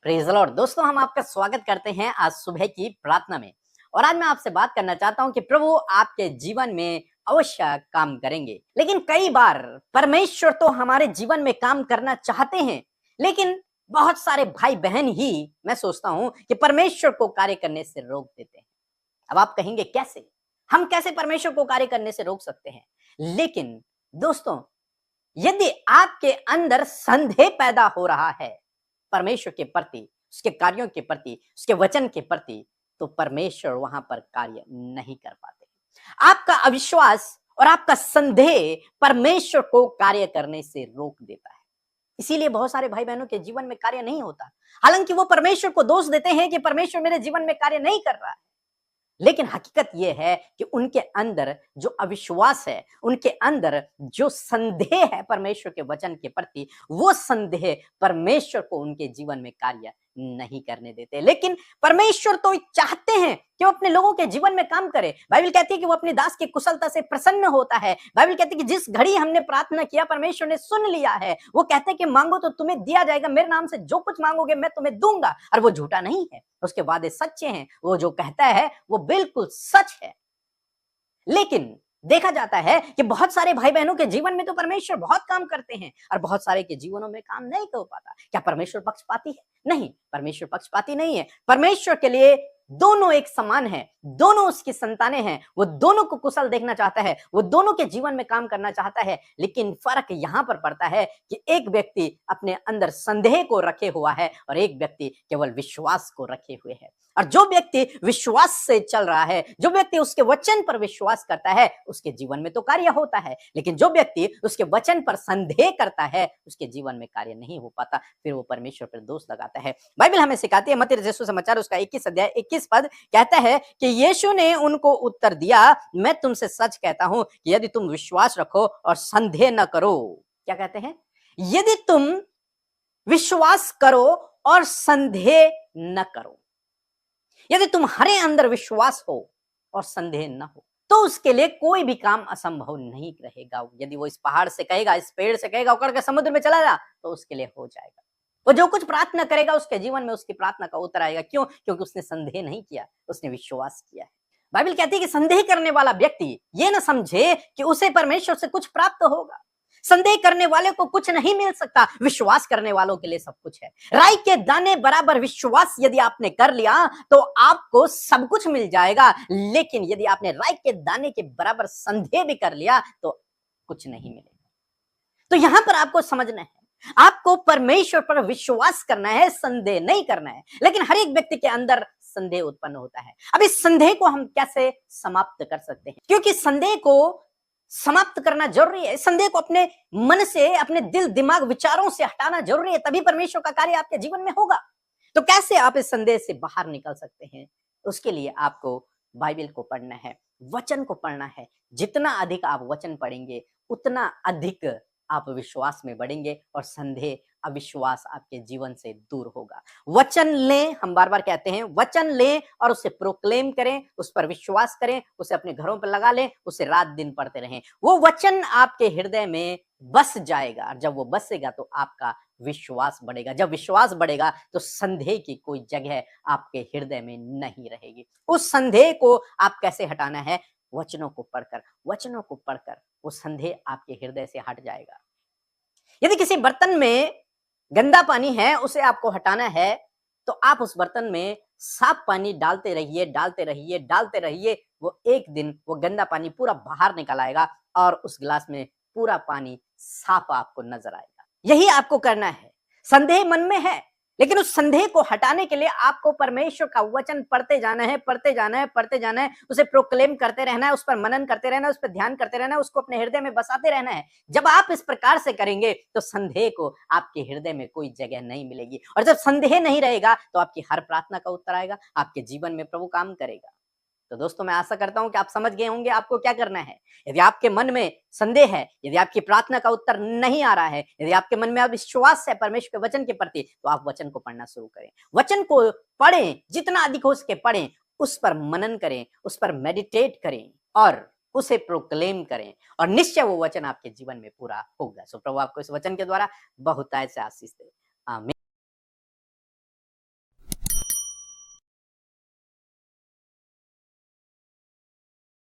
Praise the Lord. दोस्तों, हम आपका स्वागत करते हैं आज सुबह की प्रार्थना में। और आज मैं आपसे बात करना चाहता हूं कि प्रभु आपके जीवन में अवश्य काम करेंगे। लेकिन कई बार परमेश्वर तो हमारे जीवन में काम करना चाहते हैं, लेकिन बहुत सारे भाई बहन ही, मैं सोचता हूं कि परमेश्वर को कार्य करने से रोक देते हैं। अब आप कहेंगे कैसे? हम कैसे परमेश्वर को कार्य करने से रोक सकते हैं? लेकिन दोस्तों, यदि आपके अंदर संदेह पैदा हो रहा है परमेश्वर के प्रति, उसके कार्यों के प्रति, उसके वचन के प्रति, तो परमेश्वर वहां पर कार्य नहीं कर पाते। आपका अविश्वास और आपका संदेह परमेश्वर को कार्य करने से रोक देता है। इसीलिए बहुत सारे भाई बहनों के जीवन में कार्य नहीं होता। हालांकि वो परमेश्वर को दोष देते हैं कि परमेश्वर मेरे जीवन में कार्य नहीं कर रहा है। लेकिन हकीकत यह है कि उनके अंदर जो अविश्वास है, उनके अंदर जो संदेह है परमेश्वर के वचन के प्रति, वो संदेह परमेश्वर को उनके जीवन में कार्य नहीं करने देते। लेकिन परमेश्वर तो चाहते हैं कि वो अपने लोगों के जीवन में काम करे। बाइबल कहती है कि वो अपने दास की कुशलता से प्रसन्न होता है। बाइबल कहती है कि जिस घड़ी हमने प्रार्थना किया परमेश्वर ने सुन लिया है। वो कहते हैं कि मांगो तो तुम्हें दिया जाएगा, मेरे नाम से जो कुछ मांगोगे मैं तुम्हें दूंगा। और वो झूठा नहीं है, उसके वादे सच्चे हैं। वो जो कहता है वो बिल्कुल सच है। लेकिन देखा जाता है कि बहुत सारे भाई बहनों के जीवन में तो परमेश्वर बहुत काम करते हैं और बहुत सारे के जीवनों में काम नहीं कर पाता। क्या परमेश्वर पक्षपाती है? नहीं, परमेश्वर पक्षपाती नहीं है। परमेश्वर के लिए दोनों एक समान है, दोनों उसकी संतानें हैं। वो दोनों को कुशल देखना चाहता है, वो दोनों के जीवन में काम करना चाहता है। लेकिन फर्क यहां पर पड़ता है कि एक व्यक्ति अपने अंदर संदेह को रखे हुआ है और एक व्यक्ति केवल विश्वास को रखे हुए है। और जो व्यक्ति विश्वास से चल रहा है, जो व्यक्ति उसके वचन पर विश्वास करता है, उसके जीवन में तो कार्य होता है। लेकिन जो व्यक्ति उसके वचन पर संदेह करता है, उसके जीवन में कार्य नहीं हो पाता। फिर वो परमेश्वर पर दोष लगाता है। बाइबल हमें सिखाती है, मत्ती रचित सुसमाचार उसका 21 अध्याय 21 पद कहता है कि यीशु ने उनको उत्तर दिया, मैं तुमसे सच कहता हूं कि यदि तुम विश्वास रखो और संदेह न करो। क्या कहते हैं? यदि तुम विश्वास करो और संदेह न करो, यदि तुम्हारे अंदर विश्वास हो और संदेह न हो, तो उसके लिए कोई भी काम असंभव नहीं रहेगा। यदि वो इस पहाड़ से कहेगा, इस पेड़ से कहेगा उकड़ के समुद्र में चला जा, तो उसके लिए हो जाएगा। वो जो कुछ प्रार्थना करेगा उसके जीवन में उसकी प्रार्थना का उत्तर आएगा। क्यों? क्योंकि उसने संदेह नहीं किया, उसने विश्वास किया है। बाइबल कहती है कि संदेह करने वाला व्यक्ति ये न समझे कि उसे परमेश्वर से कुछ प्राप्त होगा। संदेह करने वाले को कुछ नहीं मिल सकता, विश्वास करने वालों के लिए सब कुछ है। राई के दाने बराबर विश्वास यदि आपने कर लिया तो आपको सब कुछ मिल जाएगा। लेकिन यदि आपने राई के दाने के बराबर संदेह भी कर लिया तो कुछ नहीं मिलेगा। तो यहां पर आपको समझना है, आपको परमेश्वर पर विश्वास करना है, संदेह नहीं करना है। लेकिन हर एक व्यक्ति के अंदर संदेह उत्पन्न होता है। अब इस संदेह को हम कैसे समाप्त कर सकते हैं? क्योंकि संदेह को समाप्त करना जरूरी है। संदेह को अपने मन से, अपने दिल दिमाग विचारों से हटाना जरूरी है, तभी परमेश्वर का कार्य आपके जीवन में होगा। तो कैसे आप इस संदेह से बाहर निकल सकते हैं? उसके लिए आपको बाइबल को पढ़ना है, वचन को पढ़ना है। जितना अधिक आप वचन पढ़ेंगे उतना अधिक आप विश्वास में बढ़ेंगे और संदेह, अविश्वास आपके जीवन से दूर होगा। वचन लें, हम बार बार कहते हैं, वचन लें और उसे प्रोक्लेम करें, उस पर विश्वास करें, उसे अपने घरों पर लगा लें, उसे रात दिन पढ़ते रहें। वो वचन आपके हृदय में बस जाएगा और जब वो बसेगा तो आपका विश्वास बढ़ेगा। जब विश्वास बढ़ेगा तो संदेह की कोई जगह आपके हृदय में नहीं रहेगी। उस संदेह को आप कैसे हटाना है? वचनों को पढ़कर, वचनों को पढ़कर वो संदेह आपके हृदय से हट जाएगा। यदि किसी बर्तन में गंदा पानी है, उसे आपको हटाना है, तो आप उस बर्तन में साफ पानी डालते रहिए, डालते रहिए, डालते रहिए। वो एक दिन वो गंदा पानी पूरा बाहर निकल आएगा और उस गिलास में पूरा पानी साफ आपको नजर आएगा। यही आपको करना है। संदेह मन में है, लेकिन उस संदेह को हटाने के लिए आपको परमेश्वर का वचन पढ़ते जाना है, पढ़ते जाना है, पढ़ते जाना है। उसे प्रोक्लेम करते रहना है, उस पर मनन करते रहना है, उस पर ध्यान करते रहना है, उसको अपने हृदय में बसाते रहना है। जब आप इस प्रकार से करेंगे तो संदेह को आपके हृदय में कोई जगह नहीं मिलेगी। और जब संदेह नहीं रहेगा तो आपकी हर प्रार्थना का उत्तर आएगा, आपके जीवन में प्रभु काम करेगा। तो दोस्तों, मैं आशा करता हूं कि आप समझ गए होंगे आपको क्या करना है। यदि आपके मन में संदेह है, यदि आपकी प्रार्थना का उत्तर नहीं आ रहा है, यदि आपके मन में अविश्वास है परमेश्वर के वचन के प्रति, तो आप वचन को पढ़ना शुरू करें। वचन को पढ़ें, जितना अधिक हो सके पढ़ें, उस पर मनन करें, उस पर मेडिटेट करें और उसे प्रोक्लेम करें और निश्चय वो वचन आपके जीवन में पूरा होगा। सो प्रभु आपको इस वचन के द्वारा बहुतायत से आशीष दे। आमीन।